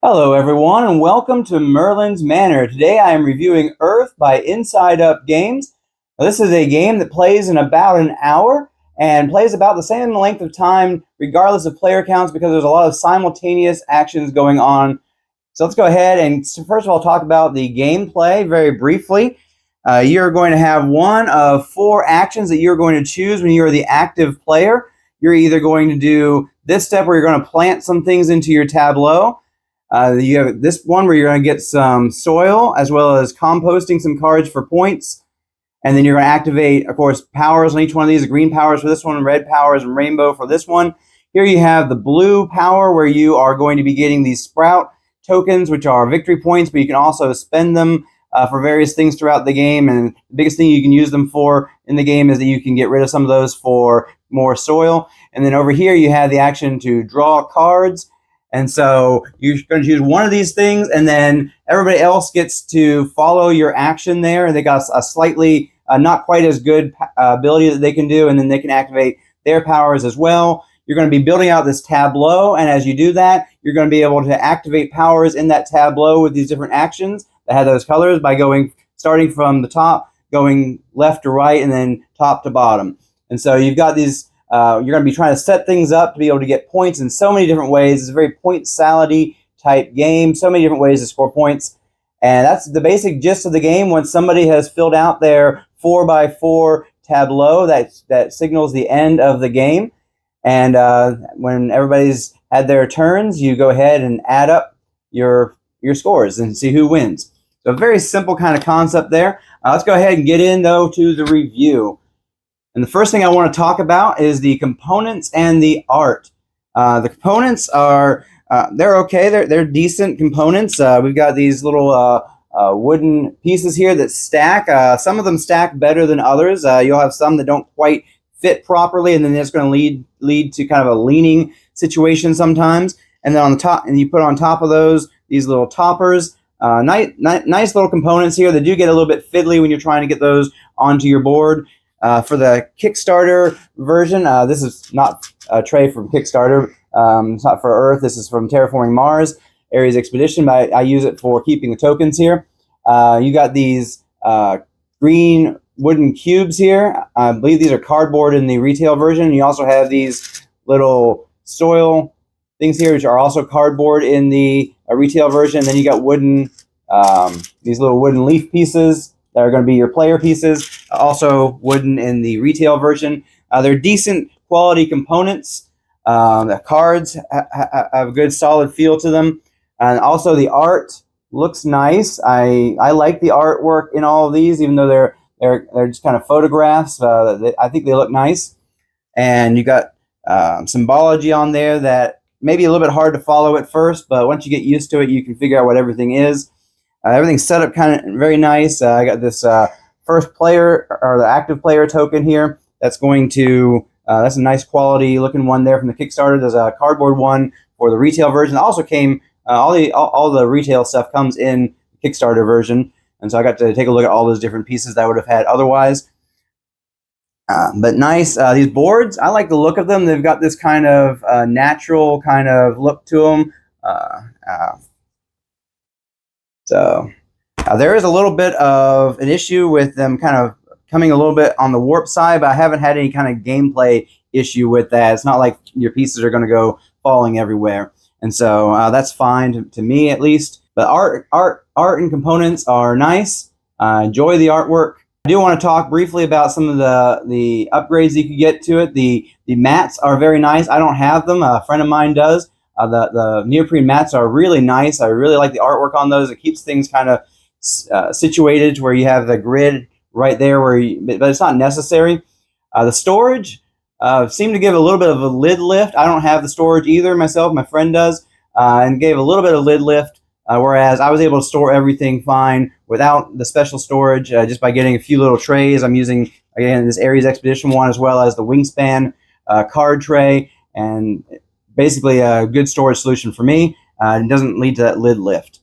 Hello everyone and welcome to Merlin's Manor. Today I am reviewing Earth by Inside Up Games. Now, this is a game that plays in about an hour and plays about the same length of time regardless of player counts because there's a lot of simultaneous actions going on. So let's go ahead and first of all talk about the gameplay very briefly. You're going to have one of four actions that you're going to choose when you're the active player. You're either going to do this step where you're going to plant some things into your tableau. You have this one where you're going to get some soil as well as composting some cards for points. And then you're going to activate, of course, powers on each one of these. Green powers for this one, red powers, and rainbow for this one. Here you have the blue power where you are going to be getting these sprout tokens, which are victory points, but you can also spend them for various things throughout the game. And the biggest thing you can use them for in the game is that you can get rid of some of those for more soil. And then over here you have the action to draw cards. And so you're going to choose one of these things, and then everybody else gets to follow your action there. They got a slightly not quite as good ability that they can do, and then they can activate their powers as well. You're going to be building out this tableau, and as you do that, you're going to be able to activate powers in that tableau with these different actions that have those colors by starting from the top, going left to right, and then top to bottom. And so you've got these. You're going to be trying to set things up to be able to get points in so many different ways. It's a very point salad-y type game. So many different ways to score points. And that's the basic gist of the game. When somebody has filled out their 4x4 tableau, that signals the end of the game. And when everybody's had their turns, you go ahead and add up your scores and see who wins. So a very simple kind of concept there. Let's go ahead and get in, though, to the review. And the first thing I want to talk about is the components and the art. The components are, they're okay. They're decent components. We've got these little wooden pieces here that stack. Some of them stack better than others. You'll have some that don't quite fit properly, and then it's going to lead to kind of a leaning situation sometimes. And then on the top, and you put on top of those these little toppers. Nice little components here. They do get a little bit fiddly when you're trying to get those onto your board. For the Kickstarter version, this is not a tray from Kickstarter. It's not for Earth. This is from Terraforming Mars, Ares Expedition, but I use it for keeping the tokens here. You got these green wooden cubes here. I believe these are cardboard in the retail version. You also have these little soil things here, which are also cardboard in the retail version. And then you got wooden, these little wooden leaf pieces that are going to be your player pieces, also wooden in the retail version. They're decent quality components. The cards have a good solid feel to them. And also the art looks nice. I like the artwork in all of these, even though they're just kind of photographs. I think they look nice. And you got symbology on there that may be a little bit hard to follow at first, but once you get used to it, you can figure out what everything is. Everything's set up kind of very nice. I got this first player or the active player token here. That's going to that's a nice quality looking one there from the Kickstarter. There's a cardboard one for the retail version. It also came all the retail stuff comes in the Kickstarter version, and so I got to take a look at all those different pieces that I would have had otherwise. But nice. These boards, I like the look of them. They've got this kind of natural kind of look to them. So there is a little bit of an issue with them kind of coming a little bit on the warp side, but I haven't had any kind of gameplay issue with that. It's not like your pieces are going to go falling everywhere. And so that's fine to me at least. But art and components are nice. Enjoy the artwork. I do want to talk briefly about some of the upgrades you could get to it. The mats are very nice. I don't have them. A friend of mine does. The neoprene mats are really nice. I really like the artwork on those. It keeps things kind of situated to where you have the grid right there, but it's not necessary. The storage seemed to give a little bit of a lid lift. I don't have the storage either myself. My friend does, and gave a little bit of lid lift, whereas I was able to store everything fine without the special storage just by getting a few little trays. I'm using, again, this Ares Expedition one as well as the Wingspan card tray, and basically a good storage solution for me. It doesn't lead to that lid lift.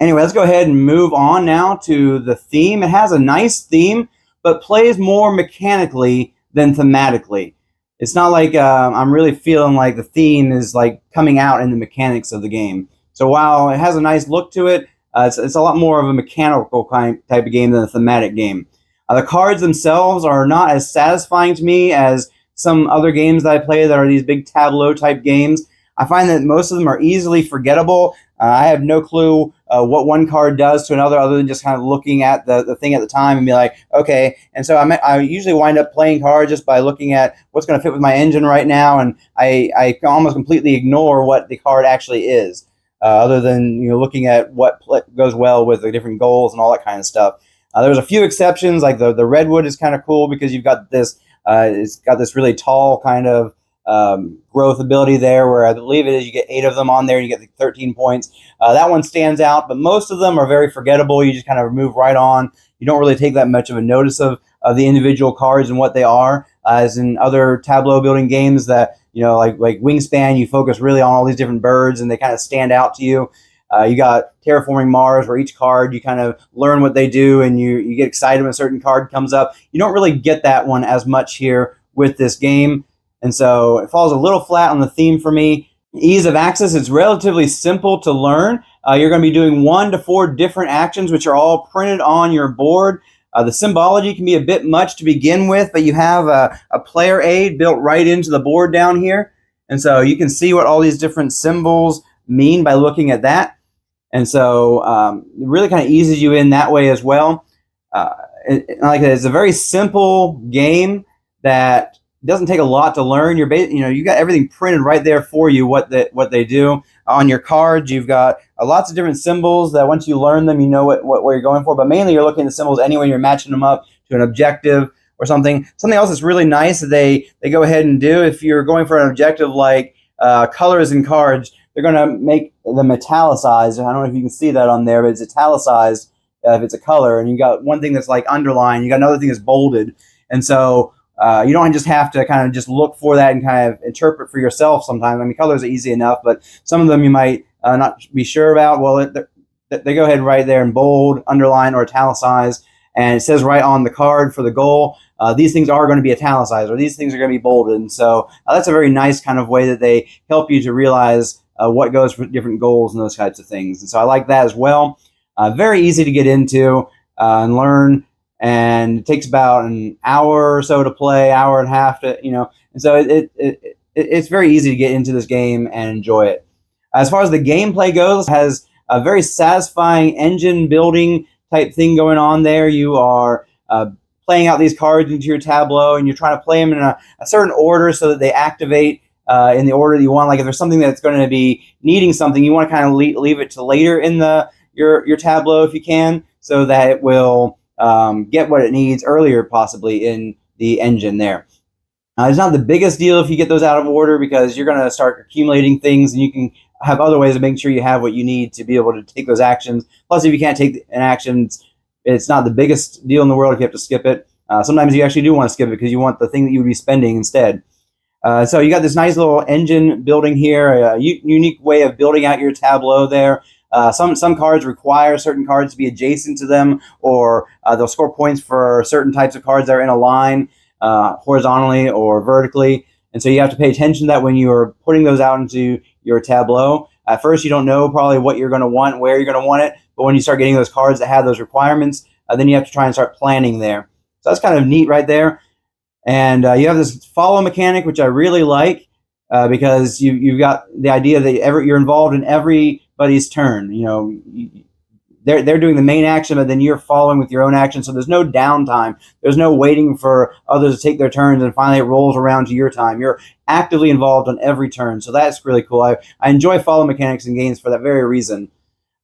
Anyway, let's go ahead and move on now to the theme. It has a nice theme, but plays more mechanically than thematically. It's not like I'm really feeling like the theme is like coming out in the mechanics of the game. So while it has a nice look to it, it's a lot more of a mechanical type of game than a thematic game. The cards themselves are not as satisfying to me as some other games that I play that are these big tableau type games. I find that most of them are easily forgettable. I have no clue what one card does to another other than just kind of looking at the thing at the time and be like, okay. And so I usually wind up playing cards just by looking at what's going to fit with my engine right now, and I almost completely ignore what the card actually is, other than looking at what goes well with the different goals and all that kind of stuff. There's a few exceptions, like the redwood is kind of cool because you've got this. It's got this really tall kind of growth ability there, where I believe it is you get 8 of them on there and you get 13 points. That one stands out, but most of them are very forgettable. You just kind of move right on. You don't really take that much of a notice of the individual cards and what they are, as in other tableau building games that like Wingspan, you focus really on all these different birds and they kind of stand out to you. You got Terraforming Mars, where each card you kind of learn what they do and you get excited when a certain card comes up. You don't really get that one as much here with this game, and so it falls a little flat on the theme for me. Ease of access, it's relatively simple to learn. You're going to be doing 1 to 4 different actions, which are all printed on your board. The symbology can be a bit much to begin with, but you have a player aid built right into the board down here, and so you can see what all these different symbols mean by looking at that. And so it really kind of eases you in that way as well. Like I said, it's a very simple game that doesn't take a lot to learn. You got everything printed right there for you, what they do. On your cards, you've got lots of different symbols that once you learn them, you know what you're going for. But mainly you're looking at the symbols anyway, you're matching them up to an objective or something. Something else that's really nice that they go ahead and do, if you're going for an objective like colors in cards, they're going to make them italicized. I don't know if you can see that on there, but it's italicized if it's a color. And you got one thing that's like underlined. You got another thing that's bolded. And so you don't just have to kind of just look for that and kind of interpret for yourself sometimes. I mean, colors are easy enough, but some of them you might not be sure about. Well, they go ahead and write there in bold, underline, or italicized. And it says right on the card for the goal, these things are going to be italicized, or these things are going to be bolded. And so that's a very nice kind of way that they help you to realize what goes for different goals and those types of things. And so I like that as well. Very easy to get into and learn, and it takes about an hour or so to play, hour and a half to, and so it's very easy to get into this game and enjoy it. As far as the gameplay goes, it has a very satisfying engine building type thing going on there. You are playing out these cards into your tableau, and you're trying to play them in a certain order so that they activate in the order that you want. Like if there's something that's going to be needing something, you want to kind of leave it to later in your tableau if you can, so that it will get what it needs earlier, possibly in the engine there. It's not the biggest deal if you get those out of order, because you're going to start accumulating things, and you can have other ways of making sure you have what you need to be able to take those actions. Plus, if you can't take an action, it's not the biggest deal in the world if you have to skip it. Sometimes you actually do want to skip it because you want the thing that you would be spending instead. So you got this nice little engine building here, a unique way of building out your tableau there. Some cards require certain cards to be adjacent to them, or they'll score points for certain types of cards that are in a line, horizontally or vertically. And so you have to pay attention to that when you are putting those out into your tableau. At first, you don't know probably what you're going to want, where you're going to want it. But when you start getting those cards that have those requirements, then you have to try and start planning there. So that's kind of neat right there. And you have this follow mechanic, which I really like, because you've got the idea that you're involved in everybody's turn. They're doing the main action, but then you're following with your own action. So there's no downtime. There's no waiting for others to take their turns, and finally it rolls around to your time. You're actively involved on every turn. So that's really cool. I enjoy follow mechanics in games for that very reason.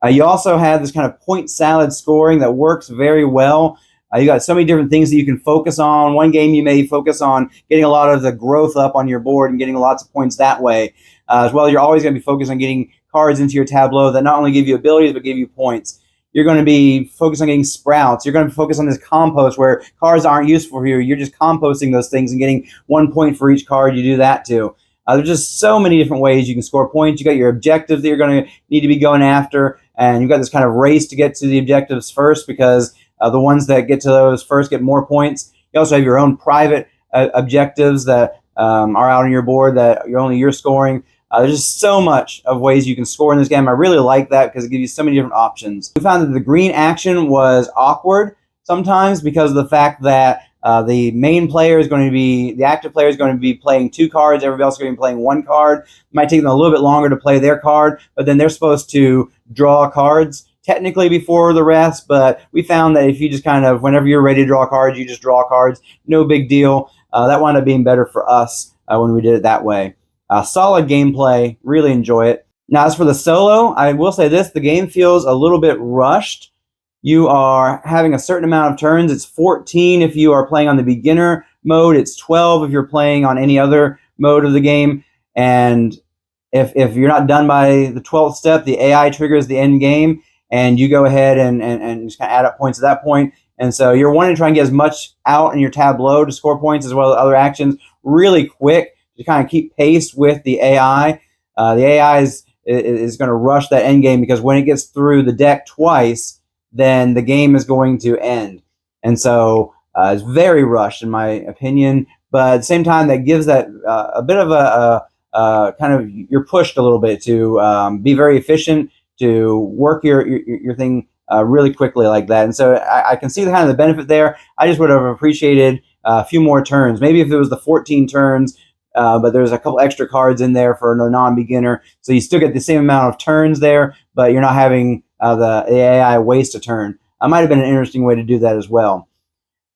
You also have this kind of point salad scoring that works very well. You got so many different things that you can focus on. One game you may focus on getting a lot of the growth up on your board and getting lots of points that way. As well, you're always going to be focused on getting cards into your tableau that not only give you abilities but give you points. You're going to be focused on getting sprouts. You're going to be focused on this compost where cards aren't useful for you. You're just composting those things and getting 1 point for each card you do that to. There's just so many different ways you can score points. You got your objectives that you're going to need to be going after, and you've got this kind of race to get to the objectives first, because the ones that get to those first get more points. You also have your own private objectives that are out on your board that you're scoring. There's just so much of ways you can score in this game. I really like that because it gives you so many different options. We found that the green action was awkward sometimes because of the fact that the main player is going to be, the active player is going to be playing 2 cards. Everybody else is going to be playing 1 card. It might take them a little bit longer to play their card, but then they're supposed to draw cards technically before the rest. But we found that if you just kind of, whenever you're ready to draw cards, you just draw cards. No big deal. That wound up being better for us when we did it that way. Solid gameplay. Really enjoy it. Now, as for the solo, I will say this. The game feels a little bit rushed. You are having a certain amount of turns. It's 14 if you are playing on the beginner mode. It's 12 if you're playing on any other mode of the game. And if you're not done by the 12th step, the AI triggers the end game, and you go ahead and just kind of add up points at that point. And so you're wanting to try and get as much out in your tableau to score points as well as other actions really quick to kind of keep pace with the AI. The AI is going to rush that end game because when it gets through the deck twice, then the game is going to end. And so it's very rushed in my opinion, but at the same time that gives that a bit of a kind of, you're pushed a little bit to be very efficient, to work your thing really quickly like that. And so I can see the kind of the benefit there. I just would have appreciated a few more turns. Maybe if it was the 14 turns, but there's a couple extra cards in there for a non-beginner, so you still get the same amount of turns there, but you're not having the AI waste a turn. Might have been an interesting way to do that as well.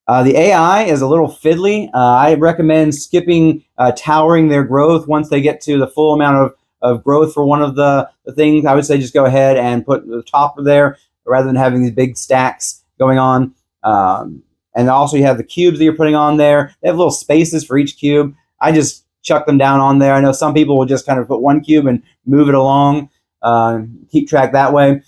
The AI is a little fiddly. I recommend skipping towering their growth once they get to the full amount of growth for one of the things. I would say just go ahead and put the top there rather than having these big stacks going on. And also you have the cubes that you're putting on there. They have little spaces for each cube. I just chuck them down on there. I know some people will just kind of put 1 cube and move it along, keep track that way.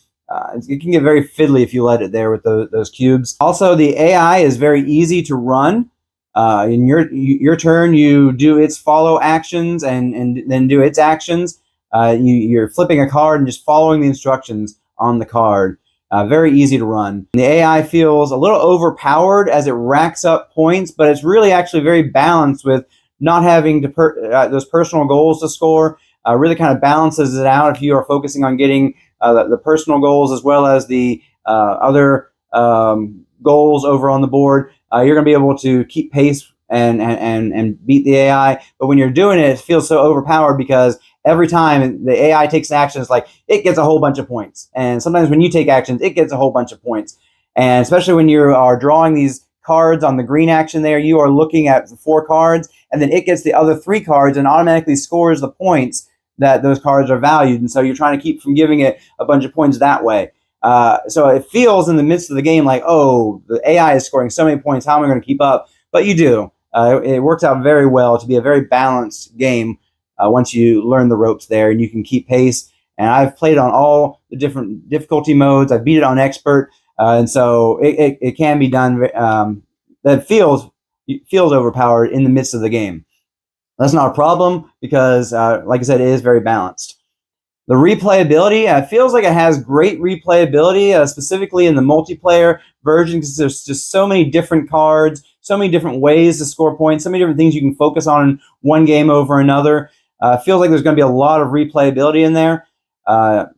It can get very fiddly if you let it there with those cubes. Also, the AI is very easy to run. In your turn, you do its follow actions and then do its actions. You're flipping a card and just following the instructions on the card. Very easy to run. The AI feels a little overpowered as it racks up points, but it's really actually very balanced with not having to those personal goals to score. Really kind of balances it out if you are focusing on getting the personal goals as well as the other goals over on the board. You're going to be able to keep pace and beat the AI. But when you're doing it, it feels so overpowered because every time the AI takes an action, it's like it gets a whole bunch of points. And sometimes when you take actions, it gets a whole bunch of points. And especially when you are drawing these cards on the green action there, you are looking at the 4 cards, and then it gets the other 3 cards and automatically scores the points that those cards are valued. And so you're trying to keep from giving it a bunch of points that way. So it feels in the midst of the game like, oh, the AI is scoring so many points, how am I going to keep up? But you do. It works out very well to be a very balanced game once you learn the ropes there, and you can keep pace. And I've played on all the different difficulty modes. I've beat it on expert, and so it can be done. That feels overpowered in the midst of the game. That's not a problem because, like I said, it is very balanced. The replayability feels like it has great replayability, specifically in the multiplayer version, because there's just so many different cards, so many different ways to score points, so many different things you can focus on in one game over another. Feels like there's going to be a lot of replayability in there. And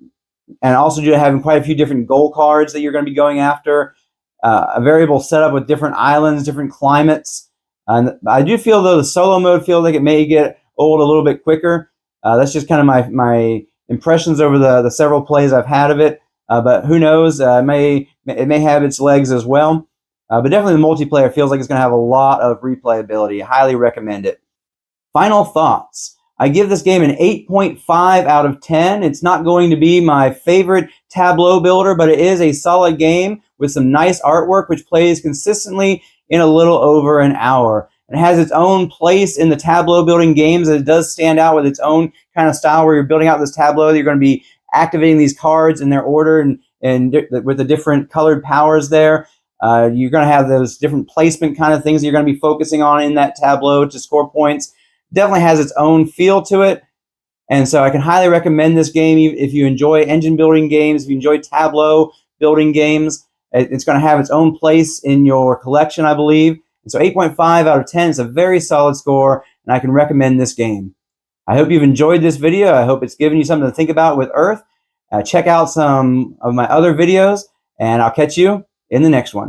also due to having quite a few different goal cards that you're going to be going after, a variable setup with different islands, different climates. And I do feel, though, the solo mode feels like it may get old a little bit quicker. That's just kind of my impressions over the several plays I've had of it. But who knows? It may have its legs as well. But definitely the multiplayer feels like it's going to have a lot of replayability. I highly recommend it. Final thoughts. I give this game an 8.5 out of 10. It's not going to be my favorite tableau builder, but it is a solid game with some nice artwork, which plays consistently in a little over an hour. It has its own place in the tableau building games. It does stand out with its own kind of style where you're building out this tableau. You're going to be activating these cards in their order and with the different colored powers there. You're going to have those different placement kind of things that you're going to be focusing on in that tableau to score points. Definitely has its own feel to it. And so I can highly recommend this game if you enjoy engine building games, if you enjoy tableau building games. It's going to have its own place in your collection, I believe. And so 8.5 out of 10 is a very solid score, and I can recommend this game. I hope you've enjoyed this video. I hope it's given you something to think about with Earth. Check out some of my other videos, and I'll catch you in the next one.